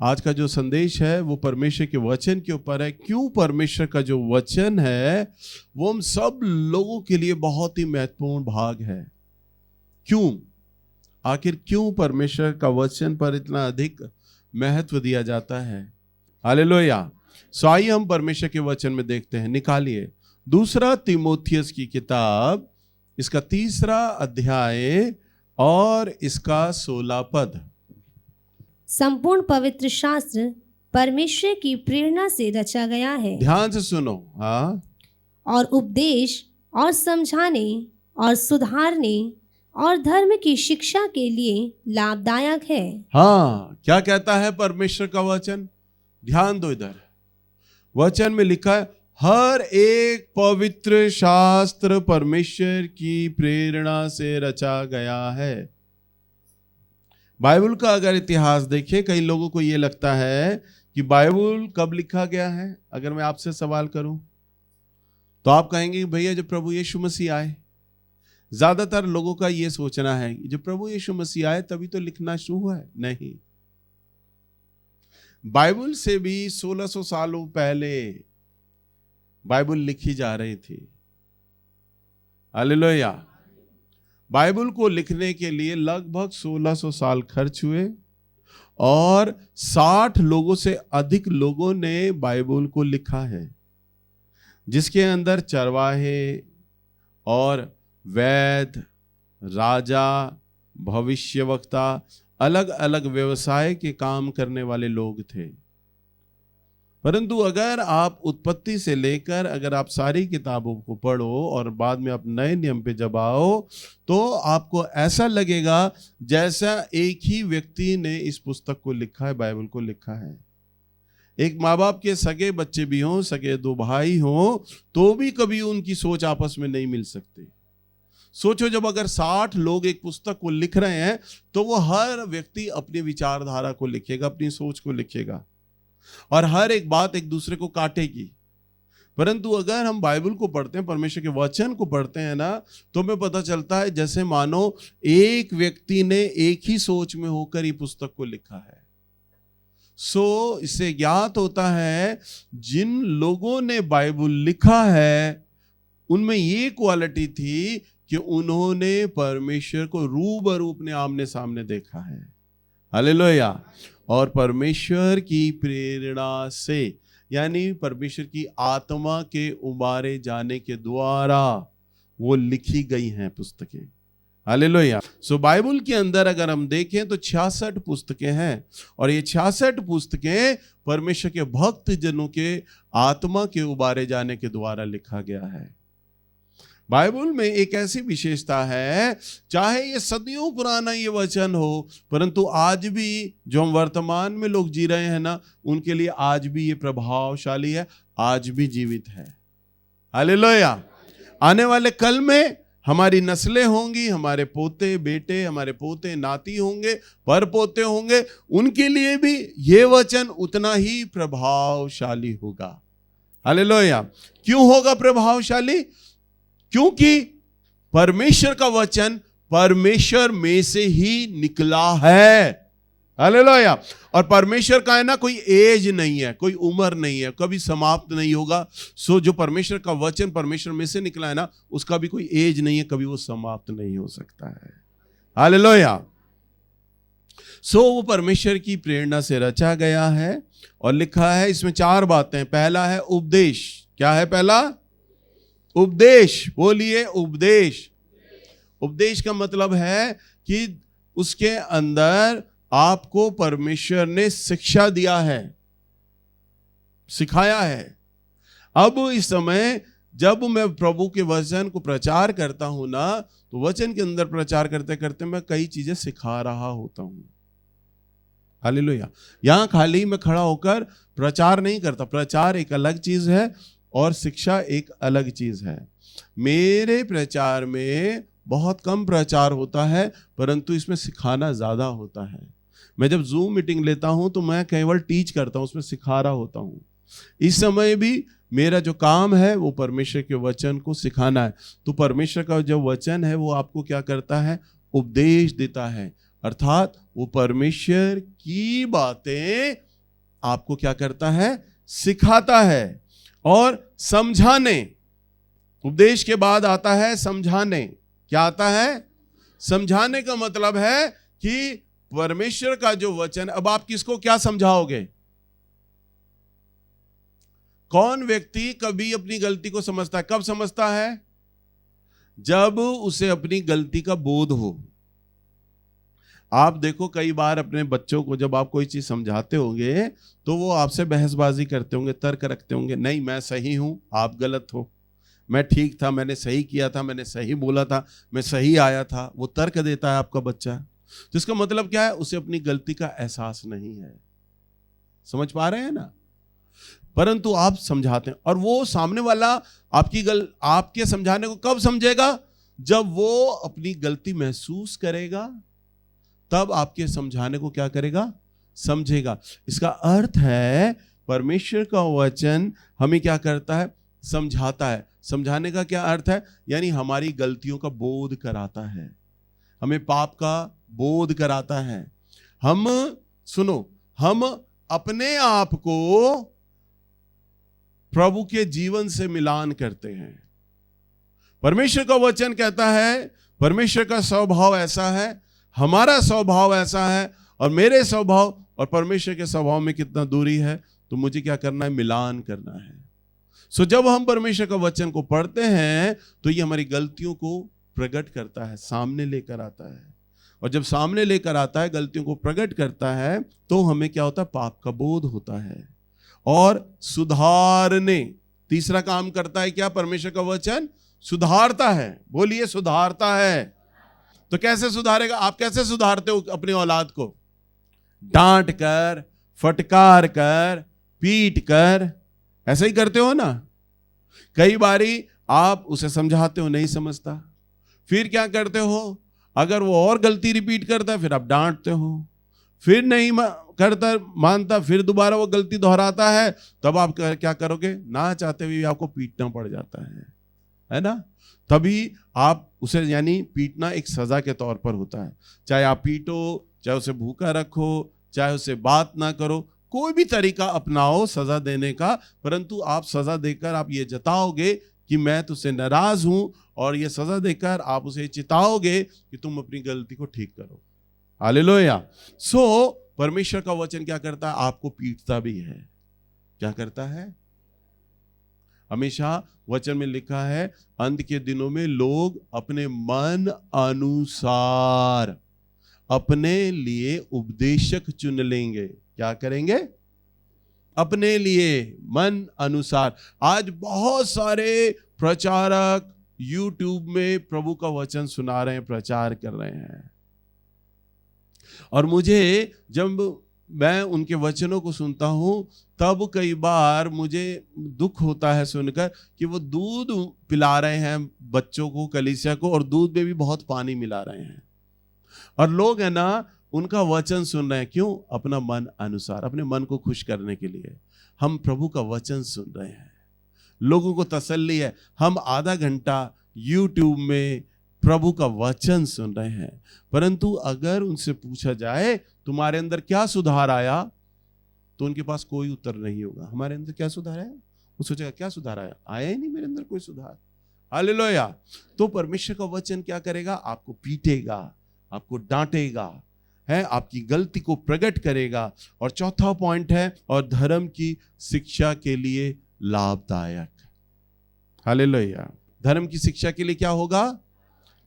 आज का जो संदेश है वो परमेश्वर के वचन के ऊपर है। क्यों परमेश्वर का जो वचन है वो हम सब लोगों के लिए बहुत ही महत्वपूर्ण भाग है। क्यों, आखिर क्यों परमेश्वर का वचन पर इतना अधिक महत्व दिया जाता है। हालेलुया। सो आइए हम परमेश्वर के वचन में देखते हैं। निकालिए दूसरा तीमुथियुस की किताब, इसका 3 अध्याय और इसका 16 पद। संपूर्ण पवित्र शास्त्र परमेश्वर की प्रेरणा से रचा गया है। ध्यान से सुनो। हाँ, और उपदेश और समझाने और सुधारने और धर्म की शिक्षा के लिए लाभदायक है। हाँ, क्या कहता है परमेश्वर का वचन? ध्यान दो इधर। वचन में लिखा है हर एक पवित्र शास्त्र परमेश्वर की प्रेरणा से रचा गया है। बाइबल का अगर इतिहास देखें, कई लोगों को यह लगता है कि बाइबल कब लिखा गया है। अगर मैं आपसे सवाल करूं तो आप कहेंगे भैया जब प्रभु यीशु मसीह आए। ज्यादातर लोगों का यह सोचना है कि जब प्रभु यीशु मसीह आए तभी तो लिखना शुरू हुआ है। नहीं, बाइबल से भी 1600 सालों पहले बाइबल लिखी जा रही थी। हालेलुया। बाइबल को लिखने के लिए लगभग 1600 साल खर्च हुए और 60 लोगों से अधिक लोगों ने बाइबल को लिखा है, जिसके अंदर चरवाहे और वैद, राजा, भविष्यवक्ता, अलग अलग व्यवसाय के काम करने वाले लोग थे। परंतु अगर आप उत्पत्ति से लेकर अगर आप सारी किताबों को पढ़ो और बाद में आप नए नियम पे जब आओ तो आपको ऐसा लगेगा जैसा एक ही व्यक्ति ने इस पुस्तक को लिखा है, बाइबल को लिखा है। एक माँ बाप के सगे बच्चे भी हों, सगे 2 भाई हों, तो भी कभी उनकी सोच आपस में नहीं मिल सकती। सोचो जब अगर 60 लोग एक पुस्तक को लिख रहे हैं तो वो हर व्यक्ति अपनी विचारधारा को लिखेगा, अपनी सोच को लिखेगा और हर एक बात एक दूसरे को काटेगी। परंतु अगर हम बाइबल को पढ़ते हैं, परमेश्वर के वचन को पढ़ते हैं ना, तो हमें पता चलता है जैसे मानो एक व्यक्ति ने एक ही सोच में होकर ये पुस्तक को लिखा है। सो इससे ज्ञात होता है जिन लोगों ने बाइबल लिखा है उनमें ये क्वालिटी थी कि उन्होंने परमेश्वर को रूबरू अपने आमने सामने देखा है। हालेलुया। और परमेश्वर की प्रेरणा से, यानी परमेश्वर की आत्मा के उबारे जाने के द्वारा वो लिखी गई हैं पुस्तकें। हालेलुया। सो बाइबल के अंदर अगर हम देखें तो 66 पुस्तकें हैं और ये 66 पुस्तकें परमेश्वर के भक्त जनों के आत्मा के उबारे जाने के द्वारा लिखा गया है। बाइबल में एक ऐसी विशेषता है, चाहे ये सदियों पुराना ये वचन हो, परंतु आज भी जो हम वर्तमान में लोग जी रहे हैं ना, उनके लिए आज भी ये प्रभावशाली है, आज भी जीवित है। हालेलुया। आने वाले कल में हमारी नस्लें होंगी, हमारे पोते बेटे, हमारे पोते नाती होंगे, पर पोते होंगे, उनके लिए भी ये वचन उतना ही प्रभावशाली होगा। हालेलुया। क्यों होगा प्रभावशाली? क्योंकि परमेश्वर का वचन परमेश्वर में से ही निकला है। हालेलुया। और परमेश्वर का है ना, कोई एज नहीं है, कोई उम्र नहीं है, कभी समाप्त नहीं होगा। सो जो परमेश्वर का वचन परमेश्वर में से निकला है ना, उसका भी कोई एज नहीं है, कभी वो समाप्त नहीं हो सकता है। हालेलुया। सो वो परमेश्वर की प्रेरणा से रचा गया है और लिखा है। इसमें 4 बातें। पहला है उपदेश। क्या है पहला? उपदेश। बोलिए उपदेश। उपदेश का मतलब है कि उसके अंदर आपको परमेश्वर ने शिक्षा दिया है, सिखाया है। अब इस समय जब मैं प्रभु के वचन को प्रचार करता हूं ना, तो वचन के अंदर प्रचार करते करते मैं कई चीजें सिखा रहा होता हूं। हालेलुया। यहां खाली मैं खड़ा होकर प्रचार नहीं करता। प्रचार एक अलग चीज है और शिक्षा एक अलग चीज है। मेरे प्रचार में बहुत कम प्रचार होता है, परंतु इसमें सिखाना ज्यादा होता है। मैं जब जूम मीटिंग लेता हूं तो मैं केवल टीच करता हूं, उसमें सिखा रहा होता हूं। इस समय भी मेरा जो काम है वो परमेश्वर के वचन को सिखाना है। तो परमेश्वर का जो वचन है वो आपको क्या करता है? उपदेश देता है। अर्थात वो परमेश्वर की बातें आपको क्या करता है? सिखाता है और समझाने। उपदेश के बाद आता है समझाने। क्या आता है? समझाने का मतलब है कि परमेश्वर का जो वचन, अब आप किसको क्या समझाओगे? कौन व्यक्ति कभी अपनी गलती को समझता है? कब समझता है? जब उसे अपनी गलती का बोध हो। आप देखो कई बार अपने बच्चों को जब आप कोई चीज समझाते होंगे तो वो आपसे बहसबाजी करते होंगे, तर्क रखते होंगे, नहीं मैं सही हूं, आप गलत हो, मैं ठीक था, मैंने सही किया था, मैंने सही बोला था, मैं सही आया था। वो तर्क देता है आपका बच्चा। तो इसका मतलब क्या है? उसे अपनी गलती का एहसास नहीं है। समझ पा रहे हैं ना? परंतु आप समझाते हैं और वो सामने वाला आपके समझाने को कब समझेगा? जब वो अपनी गलती महसूस करेगा, तब आपके समझाने को क्या करेगा? समझेगा। इसका अर्थ है परमेश्वर का वचन हमें क्या करता है? समझाता है। समझाने का क्या अर्थ है? यानी हमारी गलतियों का बोध कराता है, हमें पाप का बोध कराता है। हम अपने आप को प्रभु के जीवन से मिलान करते हैं। परमेश्वर का वचन कहता है परमेश्वर का स्वभाव ऐसा है, हमारा स्वभाव ऐसा है, और मेरे स्वभाव और परमेश्वर के स्वभाव में कितना दूरी है, तो मुझे क्या करना है? मिलान करना है। सो जब हम परमेश्वर का वचन को पढ़ते हैं तो ये हमारी गलतियों को प्रकट करता है, सामने लेकर आता है। और जब सामने लेकर आता है, गलतियों को प्रकट करता है, तो हमें क्या होता है? पाप का बोध होता है और सुधारने। तीसरा काम करता है क्या? परमेश्वर का वचन सुधारता है। बोलिए, सुधारता है। तो कैसे सुधारेगा? आप कैसे सुधारते हो अपनी औलाद को? डांट कर, फटकार कर, पीट कर, ऐसे ही करते हो ना? कई बारी आप उसे समझाते हो, नहीं समझता, फिर क्या करते हो? अगर वो और गलती रिपीट करता है, फिर आप डांटते हो, फिर नहीं करता, मानता, फिर दोबारा वो गलती दोहराता है, तब आप क्या करोगे? ना चाहते हुए आपको पीटना पड़ जाता है ना? तभी आप उसे, यानी पीटना एक सजा के तौर पर होता है। चाहे आप पीटो, चाहे उसे भूखा रखो, चाहे उसे बात ना करो, कोई भी तरीका अपनाओ सजा देने का, परंतु आप सजा देकर आप ये जताओगे कि मैं तुझसे नाराज हूं, और ये सजा देकर आप उसे चिताओगे कि तुम अपनी गलती को ठीक करो। हालेलुया। सो परमेश्वर का वचन क्या करता है? आपको पीटता भी है। क्या करता है? हमेशा वचन में लिखा है, अंत के दिनों में लोग अपने मन अनुसार अपने लिए उपदेशक चुन लेंगे। क्या करेंगे? अपने लिए मन अनुसार। आज बहुत सारे प्रचारक YouTube में प्रभु का वचन सुना रहे हैं, प्रचार कर रहे हैं, और मुझे जब मैं उनके वचनों को सुनता हूं तब कई बार मुझे दुख होता है सुनकर कि वो दूध पिला रहे हैं बच्चों को, कलीसिया को, और दूध में भी बहुत पानी मिला रहे हैं, और लोग है ना उनका वचन सुन रहे हैं। क्यों? अपना मन अनुसार, अपने मन को खुश करने के लिए हम प्रभु का वचन सुन रहे हैं। लोगों को तसल्ली है, हम आधा घंटा YouTube में प्रभु का वचन सुन रहे हैं, परंतु अगर उनसे पूछा जाए तुम्हारे अंदर क्या सुधार आया, तो उनके पास कोई उत्तर नहीं होगा। हमारे अंदर क्या सुधार आया? वो सोचेगा क्या सुधार आया? आया ही नहीं मेरे अंदर कोई सुधार। हालेलुया। तो परमेश्वर का वचन क्या करेगा? आपको पीटेगा, आपको डांटेगा, है, आपकी गलती को प्रकट करेगा। और चौथा पॉइंट है, और धर्म की शिक्षा के लिए लाभदायक। हालेलुया। धर्म की शिक्षा के लिए क्या होगा?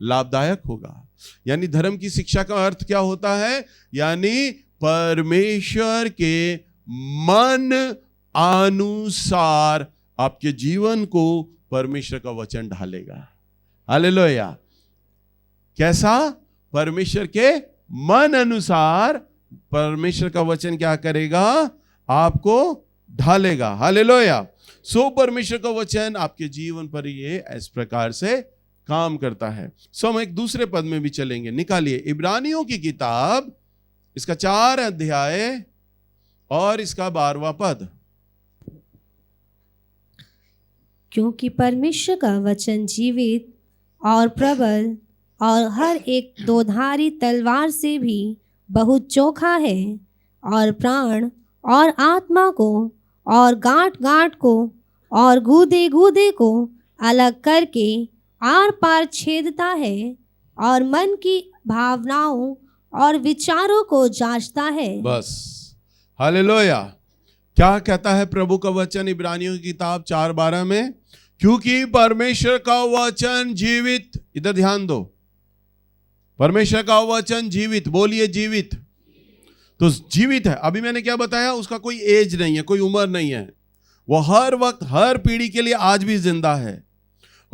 लाभदायक होगा। यानी धर्म की शिक्षा का अर्थ क्या होता है? यानी परमेश्वर के मन अनुसार आपके जीवन को परमेश्वर का वचन ढालेगा। हालेलुया। कैसा? परमेश्वर के मन अनुसार परमेश्वर का वचन क्या करेगा? आपको ढालेगा। हालेलुया। सो परमेश्वर का वचन आपके जीवन पर ये इस प्रकार से काम करता है। सो हम एक दूसरे पद में भी चलेंगे। निकालिए इब्रानियों की किताब, इसका 4 अध्याय और इसका 12वां पद। क्योंकि परमेश्वर का वचन जीवित और प्रबल और हर एक दोधारी तलवार से भी बहुत चोखा है, और प्राण और आत्मा को और गांठ गांठ को और गूदे गूदे को अलग करके आर पार छेदता है और मन की भावनाओं और विचारों को जांचता है। बस, हालेलुया। क्या कहता है प्रभु का वचन इब्रानियों की किताब 4:12 में? क्योंकि परमेश्वर का वचन जीवित, इधर ध्यान दो, परमेश्वर का वचन जीवित, बोलिए जीवित। तो जीवित है। अभी मैंने क्या बताया, उसका कोई एज नहीं है, कोई उम्र नहीं है, वो हर वक्त हर पीढ़ी के लिए आज भी जिंदा है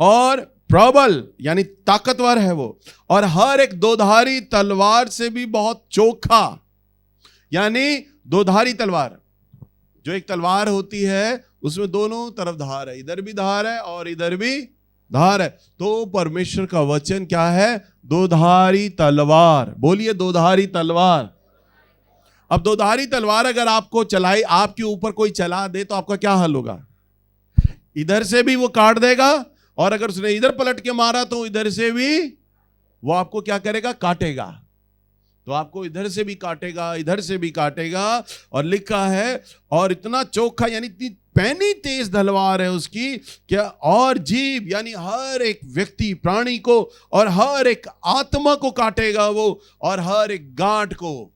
और प्रबल यानी ताकतवर है वो, और हर एक दोधारी तलवार से भी बहुत चोखा, यानी दोधारी तलवार, जो एक तलवार होती है उसमें दोनों तरफ धार है, इधर भी धार है और इधर भी धार है। तो परमेश्वर का वचन क्या है? दोधारी तलवार, बोलिए दोधारी तलवार। अब दोधारी तलवार अगर आपको चलाई, आपके ऊपर कोई चला दे तो आपका क्या हाल होगा? इधर से भी वो काट देगा, और अगर उसने इधर पलट के मारा तो इधर से भी वो आपको क्या करेगा? काटेगा। तो आपको इधर से भी काटेगा, इधर से भी काटेगा। और लिखा है, और इतना चोखा यानी इतनी पैनी तेज तलवार है उसकी क्या, और जीव यानी हर एक व्यक्ति प्राणी को और हर एक आत्मा को काटेगा वो, और हर एक गांठ को,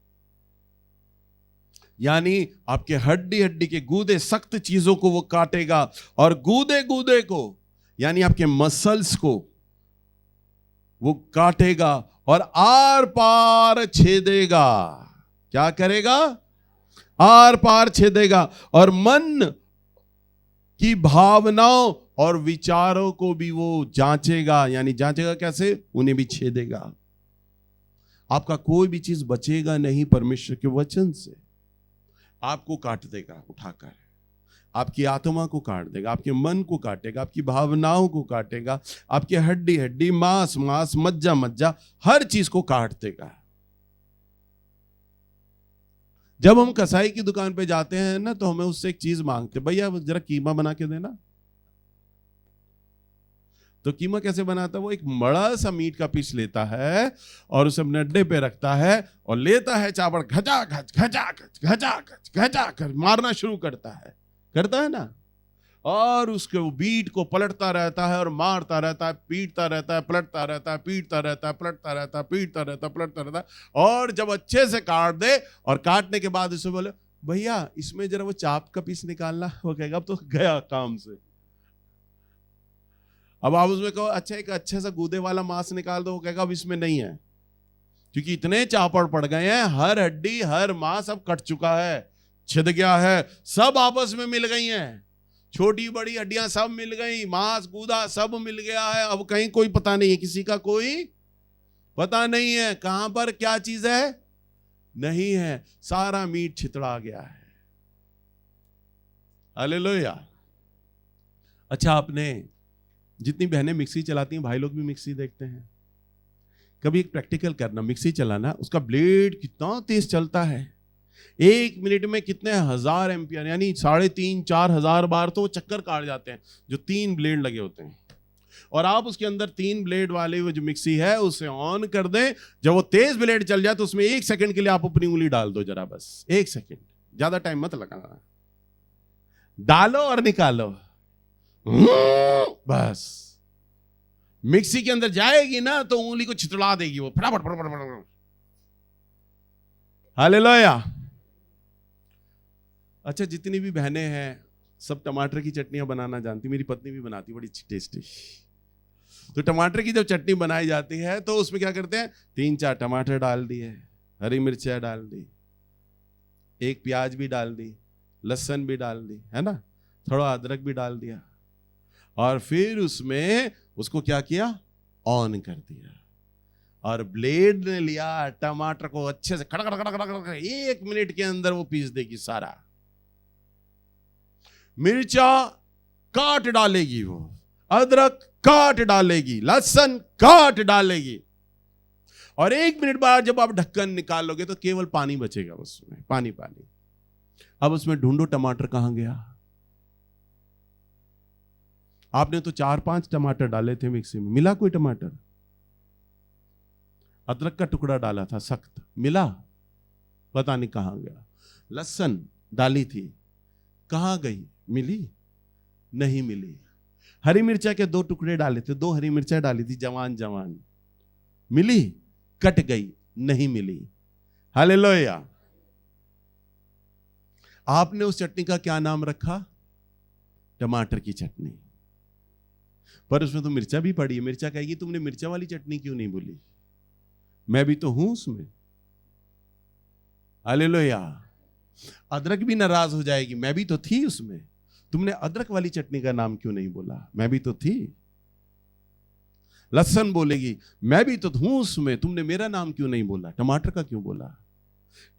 यानी आपके हड्डी हड्डी के गूदे सख्त चीजों को वो काटेगा, और गूदे गूदे को यानी आपके मसल्स को वो काटेगा और आर पार छेदेगा। क्या करेगा? आर पार छेदेगा, और मन की भावनाओं और विचारों को भी वो जांचेगा। यानी जांचेगा कैसे? उन्हें भी छेदेगा। आपका कोई भी चीज बचेगा नहीं परमेश्वर के वचन से। आपको काट देगा उठाकर, आपकी आत्मा को काट देगा, आपके मन को काटेगा, आपकी भावनाओं को काटेगा, आपके हड्डी हड्डी, मांस मांस, मज्जा मज्जा, हर चीज को काट देगा। जब हम कसाई की दुकान पे जाते हैं ना, तो हमें उससे एक चीज मांगते, भैया जरा कीमा बना के देना। तो कीमा कैसे बनाता है? वो एक बड़ा सा मीट का पीस लेता है और उसे अपने अड्डे पे रखता है और लेता है चावल, घचा घच घचा घच घचा घच घचा घच मारना शुरू करता है ना, और उसके वो बीट को पलटता रहता है और मारता रहता है, पीटता रहता है, पलटता रहता है, पीटता रहता है, पलटता रहता है, पीटता रहता है, पलटता रहता है, और जब अच्छे से काट दे, और काटने के बाद उसे बोले, भैया इसमें जरा वो चाप का पीस निकालना। वो कहेगा अब तो गया काम से। अब आप उसमें कहो अच्छा एक अच्छे सा गूदे वाला मांस निकाल दो, वो कहेगा अब इसमें नहीं है, क्योंकि इतने चापड़ पड़ गए हैं, हर हड्डी हर मांस अब कट चुका है, छिद गया है, सब आपस में मिल गई हैं, छोटी बड़ी हड्डियां सब मिल गई, मांस गूदा सब मिल गया है। अब कहीं कोई पता नहीं है, किसी का कोई पता नहीं है कहां पर क्या चीज है, नहीं है, सारा मीट छितड़ा गया है। हालेलुया। अच्छा, आपने जितनी बहनें मिक्सी चलाती हैं, भाई लोग भी मिक्सी देखते हैं, कभी एक प्रैक्टिकल करना, मिक्सी चलाना, उसका ब्लेड कितना तेज चलता है, 1 मिनट में कितने हजार एम्पियर यानी 3,500-4 हजार बार तो वो चक्कर काट जाते हैं, जो 3 ब्लेड लगे होते हैं। और आप उसके अंदर 3 ब्लेड वाली वो जो मिक्सी है उसे ऑन कर दें, जब वो तेज ब्लेड चल जाए तो उसमें 1 सेकंड के लिए आप अपनी उंगली डाल दो, जरा बस 1 सेकंड, ज्यादा टाइम मत लगाना, डालो और निकालो, बस मिक्सी के अंदर जाएगी ना तो उंगली को छितड़ा देगी वो, फटाफट फटाफट। हालेलुया। अच्छा, जितनी भी बहनें हैं सब टमाटर की चटनियां बनाना जानती, मेरी पत्नी भी बनाती, बड़ी टेस्टी। तो टमाटर की जब चटनी बनाई जाती है तो उसमें क्या करते हैं, 3-4 टमाटर डाल दिए, हरी मिर्चियां डाल दी, 1 प्याज भी डाल दी, लहसुन भी डाल दी, है ना, थोड़ा अदरक भी डाल दिया, और फिर उसमें उसको क्या किया, ऑन कर दिया, और ब्लेड ने लिया टमाटर को अच्छे से खड़ खड़ खड़ खड़ खड़ 1 मिनट के अंदर वो पीस देगी सारा। मिर्चा काट डालेगी वो, अदरक काट डालेगी, लहसुन काट डालेगी, और 1 मिनट बाद जब आप ढक्कन निकालोगे तो केवल पानी बचेगा उसमें, पानी पानी। अब उसमें ढूंढो टमाटर कहां गया। आपने तो 4-5 टमाटर डाले थे मिक्सी में, मिला कोई टमाटर? अदरक का टुकड़ा डाला था सख्त, मिला? पता नहीं कहां गया। लहसुन डाली थी, कहाँ गई? मिली? नहीं मिली। हरी मिर्चा के 2 टुकड़े डाले थे, 2 हरी मिर्चा डाली थी जवान जवान, मिली? कट गई, नहीं मिली। हालेलुया। आपने उस चटनी का क्या नाम रखा? टमाटर की चटनी। पर उसमें तो मिर्चा भी पड़ी है। मिर्चा कहेगी तुमने मिर्चा वाली चटनी क्यों नहीं बोली? मैं भी तो हूं उसमें। हालेलुया। अदरक भी नाराज हो जाएगी, मैं भी तो थी उसमें, तुमने अदरक वाली चटनी का नाम क्यों नहीं बोला? मैं भी तो थी। लहसुन बोलेगी मैं भी तो हूं उसमें, तुमने मेरा नाम क्यों नहीं बोला? टमाटर का क्यों बोला?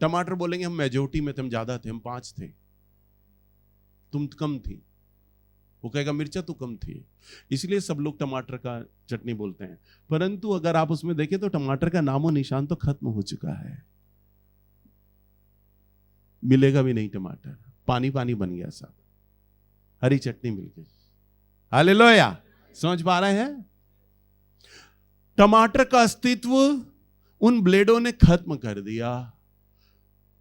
टमाटर बोलेंगे हम मेजोरिटी में थे, हम ज्यादा थे, हम 5 थे, तुम कम थी। वो कहेगा मिर्चा तो कम थी, इसलिए सब लोग टमाटर का चटनी बोलते हैं। परंतु अगर आप उसमें देखें तो टमाटर का नामो निशान तो खत्म हो चुका है, मिलेगा भी नहीं टमाटर, पानी पानी बन गया सब, हरी चटनी मिल गई। हालेलुया। समझ पा रहे हैं? टमाटर का अस्तित्व उन ब्लेडों ने खत्म कर दिया,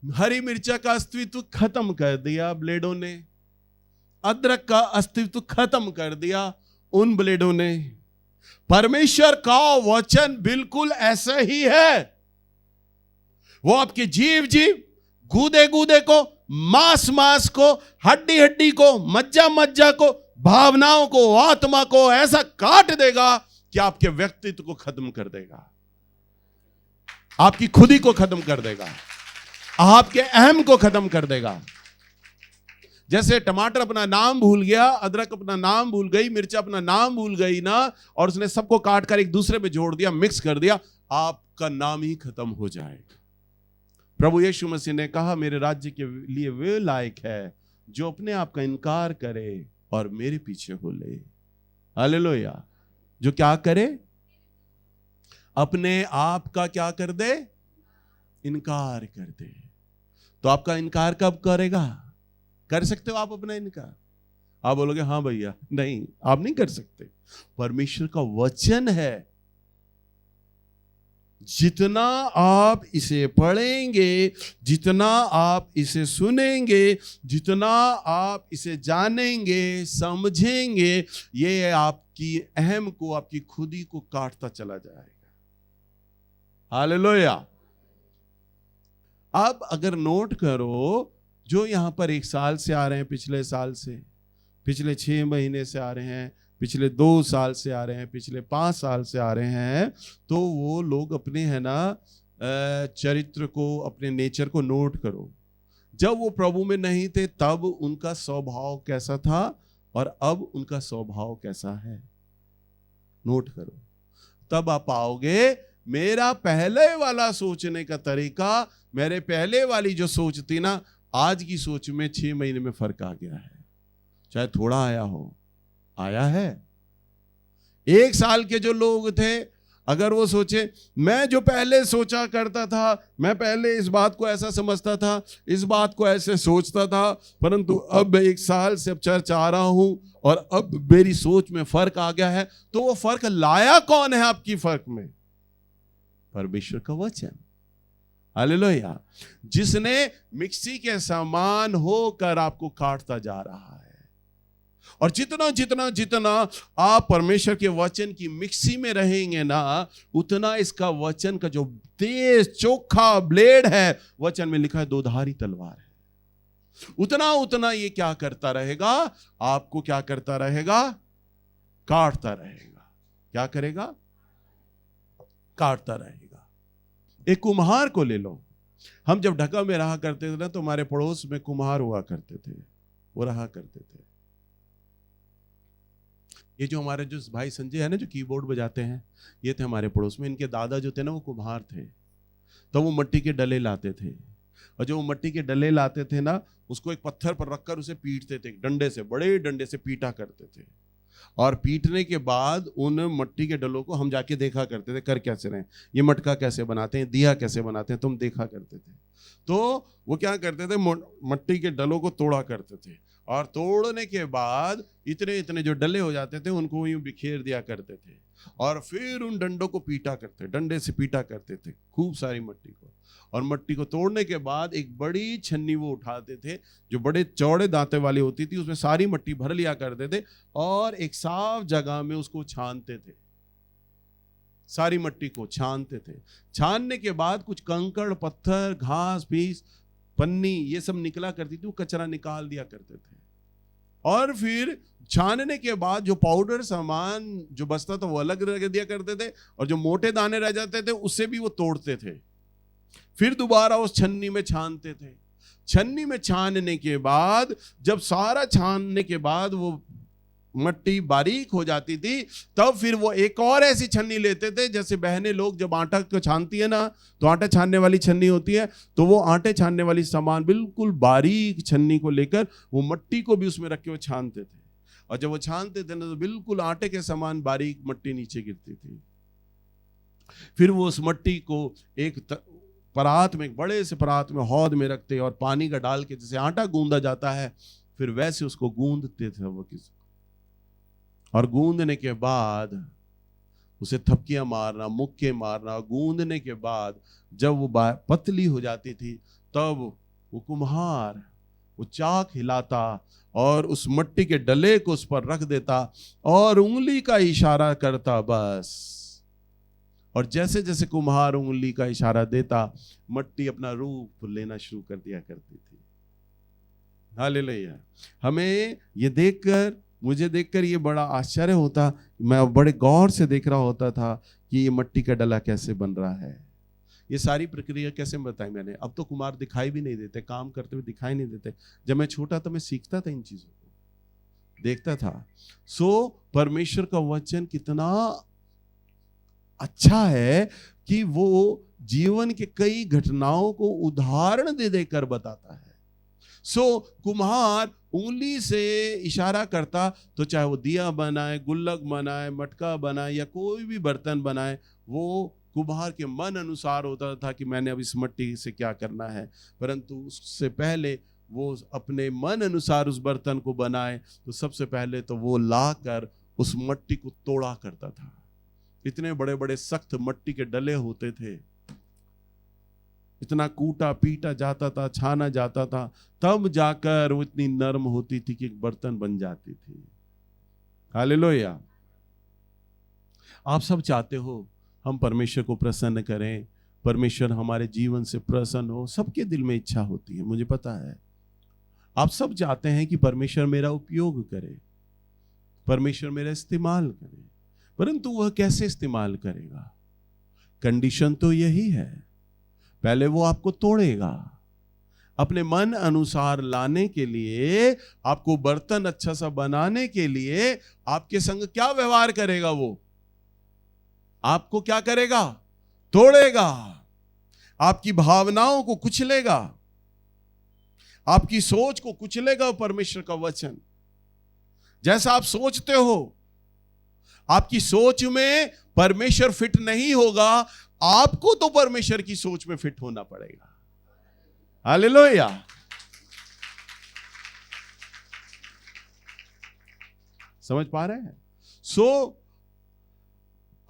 हरी मिर्चा का अस्तित्व खत्म कर दिया ब्लेडों ने, अदरक का अस्तित्व खत्म कर दिया उन ब्लेडों ने। परमेश्वर का वचन बिल्कुल ऐसा ही है। वो आपके जीव जीव, गूदे गूदे को, मांस मांस को, हड्डी हड्डी को, मज्जा मज्जा को, भावनाओं को, आत्मा को ऐसा काट देगा कि आपके व्यक्तित्व को खत्म कर देगा, आपकी खुदी को खत्म कर देगा, आपके अहम को खत्म कर देगा। जैसे टमाटर अपना नाम भूल गया, अदरक अपना नाम भूल गई, मिर्चा अपना नाम भूल गई ना, और उसने सबको काट कर एक दूसरे में जोड़ दिया, मिक्स कर दिया, आपका नाम ही खत्म हो जाएगा। प्रभु यीशु मसीह ने कहा मेरे राज्य के लिए वे लायक है जो अपने आप का इनकार करे और मेरे पीछे हो ले। हालेलुया। जो क्या करे? अपने आप का क्या कर दे? इनकार कर दे। तो आपका इनकार कब करेगा? कर सकते हो आप अपना इनकार? आप बोलोगे हाँ भैया, नहीं आप नहीं कर सकते। परमेश्वर का वचन है, जितना आप इसे पढ़ेंगे, जितना आप इसे सुनेंगे, जितना आप इसे जानेंगे, समझेंगे, ये आपकी अहम को, आपकी खुदी को काटता चला जाएगा। हालेलुया। अब अगर नोट करो, जो यहां पर 1 साल से आ रहे हैं, पिछले साल से, पिछले 6 महीने से आ रहे हैं, पिछले 2 साल से आ रहे हैं, पिछले 5 साल से आ रहे हैं, तो वो लोग अपने है ना चरित्र को, अपने नेचर को नोट करो। जब वो प्रभु में नहीं थे तब उनका स्वभाव कैसा था और अब उनका स्वभाव कैसा है, नोट करो। तब आप पाओगे मेरा पहले वाला सोचने का तरीका, मेरे पहले वाली जो सोच थी ना, आज की सोच में 6 महीने में फर्क आ गया है। चाहे थोड़ा आया हो, आया है। 1 साल के जो लोग थे, अगर वो सोचे मैं जो पहले सोचा करता था, मैं पहले इस बात को ऐसा समझता था, इस बात को ऐसे सोचता था, परंतु अब 1 साल से अब चर्च आ रहा हूं और अब मेरी सोच में फर्क आ गया है, तो वो फर्क लाया कौन है आपकी फर्क में? परमेश्वर का वचन। हालेलुया। जिसने मिक्सी के समान होकर आपको काटता जा रहा है। और जितना जितना जितना आप परमेश्वर के वचन की मिक्सी में रहेंगे ना, उतना इसका वचन का जो तेज चोखा ब्लेड है, वचन में लिखा है 2-धारी तलवार है, उतना उतना ये क्या करता रहेगा? आपको क्या करता रहेगा? काटता रहेगा। क्या करेगा? काटता रहेगा। एक कुम्हार को ले लो। हम जब ढका में रहा करते थे ना, तो हमारे पड़ोस में कुम्हार हुआ करते थे, वो रहा करते थे। ये जो हमारे जो भाई संजय है ना, जो कीबोर्ड बजाते हैं, ये थे हमारे पड़ोस में। इनके दादा जो थे ना, वो कुम्हार थे। तो वो मिट्टी के डले लाते थे, और जो वो मिट्टी के डले लाते थे ना, उसको एक पत्थर पर रखकर उसे पीटते थे, डंडे से, बड़े डंडे से पीटा करते थे। और पीटने के बाद उन मिट्टी के डलों को हम जाके देखा करते थे, कर कैसे रहे, ये मटका कैसे बनाते हैं, दिया कैसे बनाते हैं, तुम देखा करते थे। तो वो क्या करते थे, मिट्टी के डलों को तोड़ा करते थे, और तोड़ने के बाद इतने इतने जो डले हो जाते थे, उनको यूं बिखेर दिया करते थे, और फिर उन डंडों को पीटा करते, डंडे से पीटा करते थे खूब सारी मिट्टी को। और मट्टी को तोड़ने के बाद एक बड़ी छन्नी वो उठाते थे जो बड़े चौड़े दांते वाली होती थी, उसमें सारी मट्टी भर लिया करते थे और एक साफ जगह में उसको छानते थे, सारी मट्टी को छानते थे। छानने के बाद कुछ कंकड़, पत्थर, घास, फीस, पन्नी ये सब निकला करती थी, वो कचरा निकाल दिया करते थे। और फिर छानने के बाद जो पाउडर सामान जो बचता था वो अलग रख दिया करते थे और जो मोटे दाने रह जाते थे उससे भी वो तोड़ते थे। फिर दोबारा उस छन्नी में छानते थे। छन्नी में छानने के बाद जब सारा छानने के बाद वो मट्टी बारीक हो जाती थी, तब फिर वो एक और ऐसी छन्नी लेते थे, जैसे बहनें लोग जब आटा को छानती है ना, तो आटा छानने वाली छन्नी होती है, तो वो आटे छानने वाली सामान बिल्कुल बारीक छन्नी को लेकर वो मट्टी को भी उसमें रख के वो छानते थे। और जब वो छानते थे ना तो बिल्कुल आटे के समान बारीक मट्टी नीचे गिरती थी। फिर वो उस मट्टी को एक परात में, एक बड़े से परात में, हौद में रखते और पानी का डाल के जैसे आटा गूंदा जाता है फिर वैसे उसको गूंदते थे वो किसी, और गूंदने के बाद उसे थपकियां मारना, मुक्के मारना। गूंदने के बाद जब वो पतली हो जाती थी तब वो कुम्हार वो चाक हिलाता और उस मट्टी के डले को उस पर रख देता और उंगली का इशारा करता बस। और जैसे जैसे कुम्हार उंगली का इशारा देता मट्टी अपना रूप लेना शुरू कर दिया करती थी। हालेलुया। हमें ये देखकर, मुझे देखकर ये बड़ा आश्चर्य होता, मैं बड़े गौर से देख रहा होता था कि ये मट्टी का डला कैसे बन रहा है, ये सारी प्रक्रिया कैसे बताई मैंने। अब तो कुम्हार दिखाई भी नहीं देते, काम करते हुए दिखाई नहीं देते। जब मैं छोटा था मैं सीखता था, इन चीजों को देखता था। परमेश्वर का वचन कितना अच्छा है कि वो जीवन के कई घटनाओं को उदाहरण दे देकर बताता है। कुम्हार उंगली से इशारा करता, तो चाहे वो दिया बनाए, गुल्लक बनाए, मटका बनाए या कोई भी बर्तन बनाए, वो कुम्हार के मन अनुसार होता था कि मैंने अब इस मट्टी से क्या करना है। परंतु उससे पहले वो अपने मन अनुसार उस बर्तन को बनाए तो सबसे पहले तो वो लाकर उस मट्टी को तोड़ा करता था। इतने बड़े बड़े सख्त मट्टी के डले होते थे, इतना कूटा पीटा जाता था, छाना जाता था, तब जाकर वो इतनी नरम होती थी कि एक बर्तन बन जाती थी। हालेलुया। आप सब चाहते हो हम परमेश्वर को प्रसन्न करें, परमेश्वर हमारे जीवन से प्रसन्न हो, सबके दिल में इच्छा होती है, मुझे पता है। आप सब चाहते हैं कि परमेश्वर मेरा उपयोग करे, परमेश्वर मेरा इस्तेमाल करे, परंतु वह कैसे इस्तेमाल करेगा? कंडीशन तो यही है, पहले वो आपको तोड़ेगा, अपने मन अनुसार लाने के लिए, आपको बर्तन अच्छा सा बनाने के लिए आपके संग क्या व्यवहार करेगा? वो आपको क्या करेगा? तोड़ेगा, आपकी भावनाओं को कुचलेगा, आपकी सोच को कुचलेगा। परमेश्वर का वचन जैसा आप सोचते हो, आपकी सोच में परमेश्वर फिट नहीं होगा, आपको तो परमेश्वर की सोच में फिट होना पड़ेगा। हालेलुया। समझ पा रहे हैं?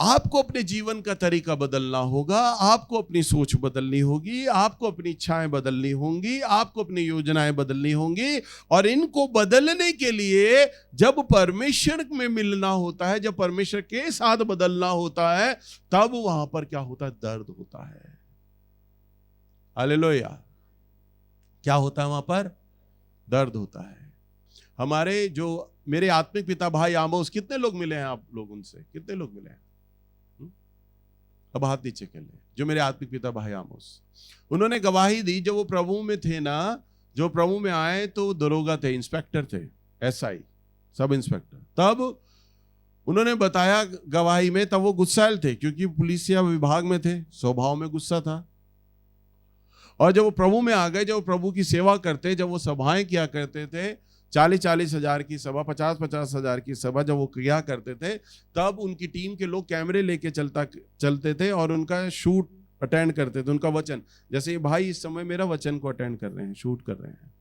आपको अपने जीवन का तरीका बदलना होगा, आपको अपनी सोच बदलनी होगी, आपको अपनी इच्छाएं बदलनी होंगी, आपको अपनी योजनाएं बदलनी होंगी। और इनको बदलने के लिए जब परमेश्वर में मिलना होता है, जब परमेश्वर के साथ बदलना होता है, तब वहां पर क्या होता है? दर्द होता है। हालेलुया। क्या होता है वहां पर? दर्द होता है। हमारे जो मेरे आत्मिक पिता भाई आमोस, कितने लोग मिले हैं आप लोग उनसे? कितने लोग मिले हैं? अब हाथ नीचे कर ले। जो मेरे आत्मिक पिता भाई आमोस, उन्होंने गवाही दी जब वो प्रभु में थे ना, जो प्रभु में आए तो दरोगा थे, इंस्पेक्टर थे, एसआई, सब इंस्पेक्टर। तब उन्होंने बताया गवाही में, तब वो गुस्सैल थे क्योंकि पुलिसिया विभाग में थे, स्वभाव में गुस्सा था। और जब वो प्रभु में आ गए, जब वो प्रभु की सेवा करते, जब वो सभाएं किया करते थे, 40-40 हजार की सभा, 50-50 हजार की सभा जब वो किया करते थे, तब उनकी टीम के लोग कैमरे लेके चलते थे और उनका शूट अटेंड करते थे, उनका वचन। जैसे ये भाई इस समय मेरा वचन को अटेंड कर रहे हैं, शूट कर रहे हैं,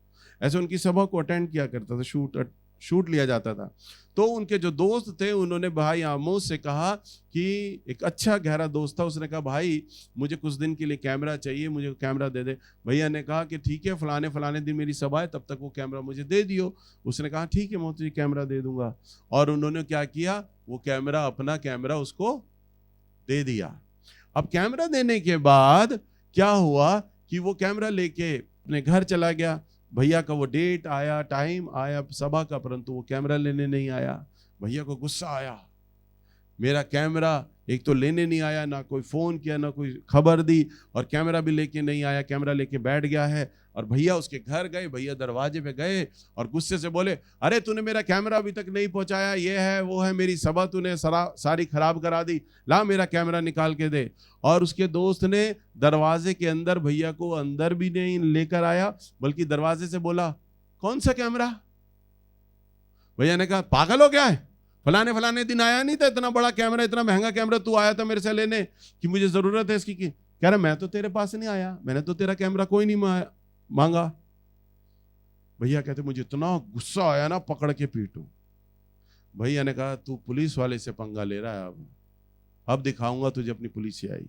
ऐसे उनकी सभा को अटेंड किया करता था, शूट शूट लिया जाता था। तो उनके जो दोस्त थे उन्होंने भाई आमोस से कहा कि एक अच्छा गहरा दोस्त था, उसने कहा भाई मुझे कुछ दिन के लिए कैमरा चाहिए, मुझे कैमरा दे दे। भैया ने कहा कि ठीक है, फलाने फलाने दिन मेरी सभा है, तब तक वो कैमरा मुझे दे दियो। उसने कहा ठीक है, मैं तुझे कैमरा दे दूंगा। और उन्होंने क्या किया, वो कैमरा, अपना कैमरा उसको दे दिया। अब कैमरा देने के बाद क्या हुआ कि वो कैमरा लेके अपने घर चला गया। भैया का वो डेट आया, टाइम आया सभा का, परंतु वो कैमरा लेने नहीं आया। भैया को गुस्सा आया, मेरा कैमरा एक तो लेने नहीं आया, ना कोई फोन किया, ना कोई खबर दी, और कैमरा भी लेके नहीं आया, कैमरा लेके बैठ गया है। और भैया उसके घर गए, भैया दरवाजे पे गए और गुस्से से बोले, अरे तूने मेरा कैमरा अभी तक नहीं पहुंचाया, ये है वो है, मेरी सभा तूने सारी खराब करा दी, ला मेरा कैमरा निकाल के दे। और उसके दोस्त ने दरवाजे के अंदर भैया को अंदर भी नहीं लेकर आया, बल्कि दरवाजे से बोला, कौन सा कैमरा? भैया ने कहा पागल हो गया है, फलाने फलाने दिन आया नहीं था, इतना बड़ा कैमरा, इतना महंगा कैमरा तू आया था मेरे से लेने कि मुझे जरूरत है इसकी। कह रहा मैं तो तेरे पास नहीं आया, मैंने तो तेरा कैमरा कोई नहीं मांगा। भैया कहते मुझे इतना गुस्सा आया ना, पकड़ के पीटूं। भैया ने कहा तू पुलिस वाले से पंगा ले रहा है, अब दिखाऊंगा तुझे अपनी पुलिसियाई।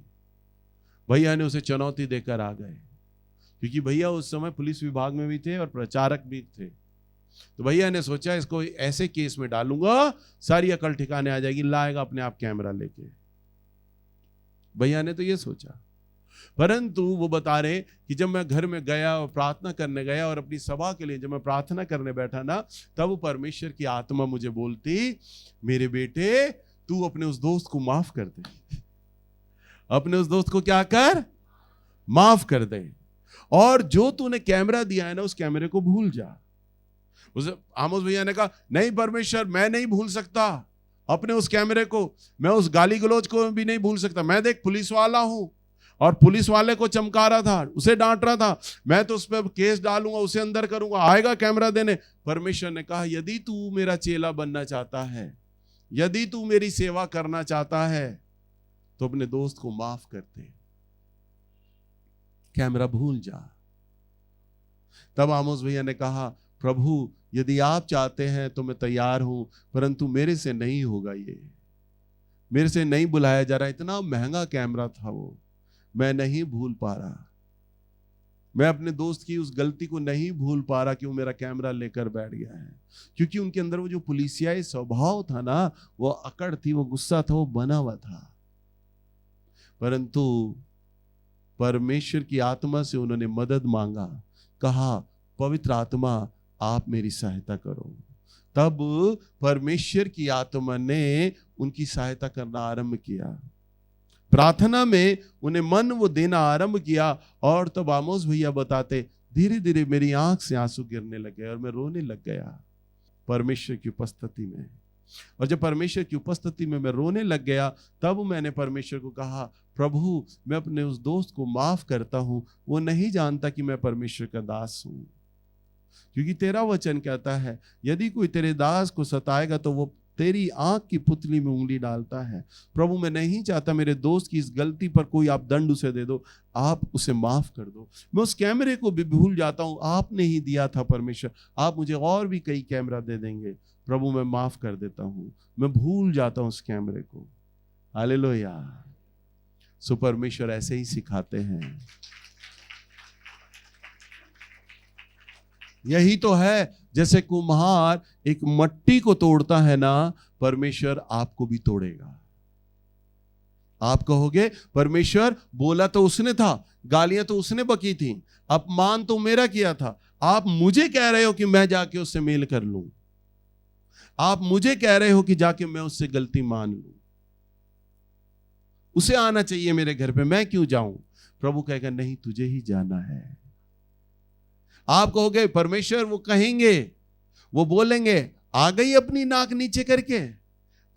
भैया ने उसे चुनौती देकर आ गए, क्योंकि भैया उस समय पुलिस विभाग में भी थे और प्रचारक भी थे। तो भैया ने सोचा इसको ऐसे केस में डालूंगा, सारी अकल ठिकाने आ जाएगी, लाएगा अपने आप कैमरा लेके। भैया ने तो ये सोचा, परंतु वो बता रहे कि जब मैं घर में गया और प्रार्थना करने गया और अपनी सभा के लिए जब मैं प्रार्थना करने बैठा ना, तब परमेश्वर की आत्मा मुझे बोलती, मेरे बेटे तू अपने उस दोस्त को माफ कर दे, अपने उस दोस्त को क्या कर, माफ कर दे, और जो तूने कैमरा दिया है ना उस कैमरे को भूल जा। उसे आमोस भैया ने कहा नहीं परमेश्वर, मैं नहीं भूल सकता अपने उस कैमरे को, मैं उस गाली गलौज को भी नहीं भूल सकता। मैं देख पुलिस वाला हूं और पुलिस वाले को चमका रहा था, उसे डांट रहा था, मैं तो उस पर केस डालूंगा, उसे अंदर करूंगा, आएगा कैमरा देने। परमेश्वर ने कहा यदि तू मेरा चेला बनना चाहता है, यदि तू मेरी सेवा करना चाहता है, तो अपने दोस्त को माफ कर दे, कैमरा भूल जा। तब आमोस भैया ने कहा प्रभु यदि आप चाहते हैं तो मैं तैयार हूं, परंतु मेरे से नहीं होगा, ये मेरे से नहीं बुलाया जा रहा, इतना महंगा कैमरा था वो, मैं नहीं भूल पा रहा, मैं अपने दोस्त की उस गलती को नहीं भूल पा रहा कि वो मेरा कैमरा लेकर बैठ गया है। क्योंकि उनके अंदर वो जो पुलिसियाई स्वभाव था ना, वो अकड़ थी, वो गुस्सा था, वो बना हुआ था। परंतु परमेश्वर की आत्मा से उन्होंने मदद मांगा, कहा पवित्र आत्मा आप मेरी सहायता करो। तब परमेश्वर की आत्मा ने उनकी सहायता करना आरंभ किया, प्रार्थना में उन्हें मन वो देना आरंभ किया। और तब आमोस भैया बताते धीरे धीरे मेरी आंख से आंसू गिरने लगे और मैं रोने लग गया परमेश्वर की उपस्थिति में। और जब परमेश्वर की उपस्थिति में मैं रोने लग गया, तब मैंने परमेश्वर को कहा प्रभु मैं अपने उस दोस्त को माफ करता हूं, वो नहीं जानता कि मैं परमेश्वर का दास हूं। क्योंकि तेरा वचन कहता है यदि कोई तेरे दास को सताएगा तो वो तेरी आंख की पुतली में उंगली डालता है। प्रभु मैं नहीं चाहता मेरे दोस्त की इस गलती पर कोई आप दंड उसे दे दो, आप उसे माफ कर दो। मैं उस कैमरे को भी भूल जाता हूं, आपने ही दिया था परमेश्वर, आप मुझे और भी कई कैमरा दे देंगे, प्रभु मैं माफ कर देता हूं, मैं भूल जाता हूं उस कैमरे को। हालेलुया। सो परमेश्वर ऐसे ही सिखाते हैं। यही तो है, जैसे कुम्हार एक मट्टी को तोड़ता है ना, परमेश्वर आपको भी तोड़ेगा। आप कहोगे परमेश्वर बोला तो उसने था, गालियां तो उसने बकी थी, अपमान तो मेरा किया था, आप मुझे कह रहे हो कि मैं जाके उससे मेल कर लूं, आप मुझे कह रहे हो कि जाके मैं उससे गलती मान लूं, उसे आना चाहिए मेरे घर पे, मैं क्यों जाऊं? प्रभु कहेगा नहीं, तुझे ही जाना है। आप कहोगे परमेश्वर, वो कहेंगे, वो बोलेंगे आ गई अपनी नाक नीचे करके,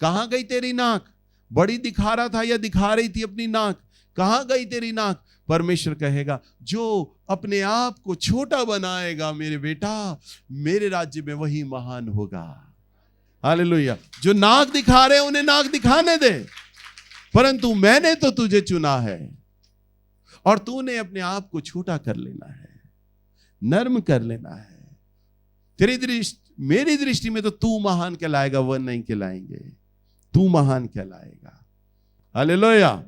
कहां गई तेरी नाक? बड़ी दिखा रहा था या दिखा रही थी अपनी नाक, कहां गई तेरी नाक? परमेश्वर कहेगा जो अपने आप को छोटा बनाएगा मेरे बेटा, मेरे राज्य में वही महान होगा। हालेलुया। जो नाक दिखा रहे उन्हें नाक दिखाने दे, परंतु मैंने तो तुझे चुना है और तूने अपने आप को छोटा कर लेना है, नर्म कर लेना है, मेरी दृष्टि में तो तू महान कहलाएगा, वह नहीं कहलाएंगे, तू महान कहलाएगा। हालेलुया।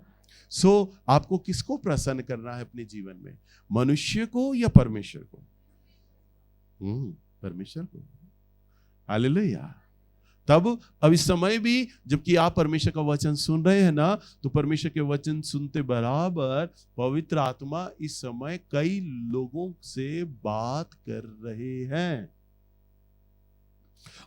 सो आपको किसको प्रसन्न करना है अपने जीवन में, मनुष्य को या परमेश्वर को? परमेश्वर को। हालेलुया। तब अब इस समय भी जबकि आप परमेश्वर का वचन सुन रहे हैं ना, तो परमेश्वर के वचन सुनते बराबर पवित्र आत्मा इस समय कई लोगों से बात कर रहे हैं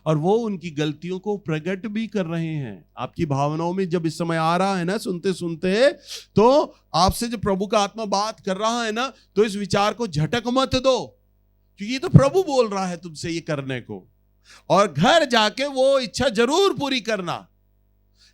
और वो उनकी गलतियों को प्रकट भी कर रहे हैं। आपकी भावनाओं में जब इस समय आ रहा है ना, सुनते सुनते, तो आपसे जब प्रभु का आत्मा बात कर रहा है ना, तो इस विचार को झटक मत दो, क्योंकि ये तो प्रभु बोल रहा है तुमसे ये करने को, और घर जाके वो इच्छा जरूर पूरी करना,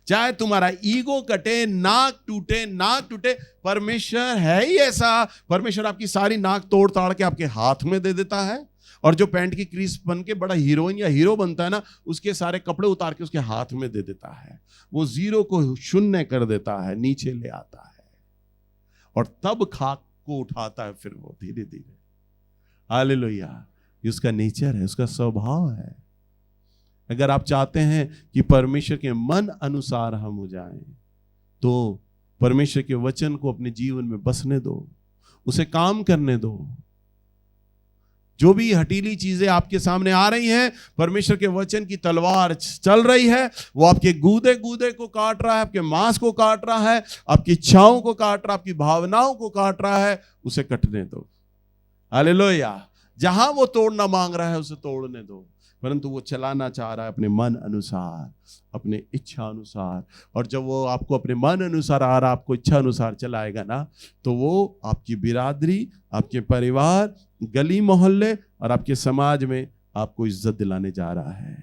चाहे तुम्हारा ईगो कटे, नाक टूटे। परमेश्वर है ही ऐसा, परमेश्वर आपकी सारी नाक तोड़ ताड़ के आपके हाथ में दे देता है, और जो पैंट की क्रीज बन के बड़ा हीरोइन या हीरो बनता है ना, उसके सारे कपड़े उतार के उसके हाथ में दे देता है। वो जीरो को शून्य कर देता है, नीचे ले आता है, और तब खाक को उठाता है फिर वो धीरे धीरे। हालेलुया। ये उसका नेचर है, उसका स्वभाव है। अगर आप चाहते हैं कि परमेश्वर के मन अनुसार हम हो जाएं, तो परमेश्वर के वचन को अपने जीवन में बसने दो, उसे काम करने दो। जो भी हटीली चीजें आपके सामने आ रही हैं, परमेश्वर के वचन की तलवार चल रही है, वो आपके गूदे गूदे को काट रहा है, आपके मांस को काट रहा है, आपकी इच्छाओं को काट रहा है, आपकी भावनाओं को काट रहा है, उसे कटने दो। हालेलुया। जहां वो तोड़ना मांग रहा है उसे तोड़ने दो, परंतु वो चलाना चाह रहा है अपने मन अनुसार, अपने इच्छा अनुसार। और जब वो आपको अपने मन अनुसार आ रहा, आपको इच्छा अनुसार चलाएगा ना, तो वो आपकी बिरादरी, आपके परिवार, गली मोहल्ले और आपके समाज में आपको इज्जत दिलाने जा रहा है।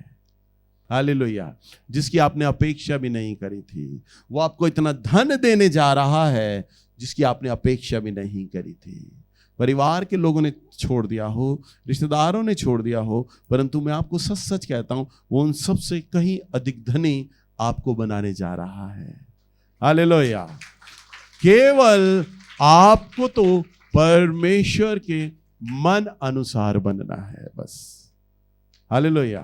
हालेलुया। जिसकी आपने अपेक्षा भी नहीं करी थी, वो आपको इतना धन देने जा रहा है जिसकी आपने अपेक्षा भी नहीं करी थी। परिवार के लोगों ने छोड़ दिया हो, रिश्तेदारों ने छोड़ दिया हो, परंतु मैं आपको सच सच कहता हूं, वो उन सब से कहीं अधिक धनी आपको बनाने जा रहा है। हालेलुया। केवल आपको तो परमेश्वर के मन अनुसार बनना है बस। हालेलुया।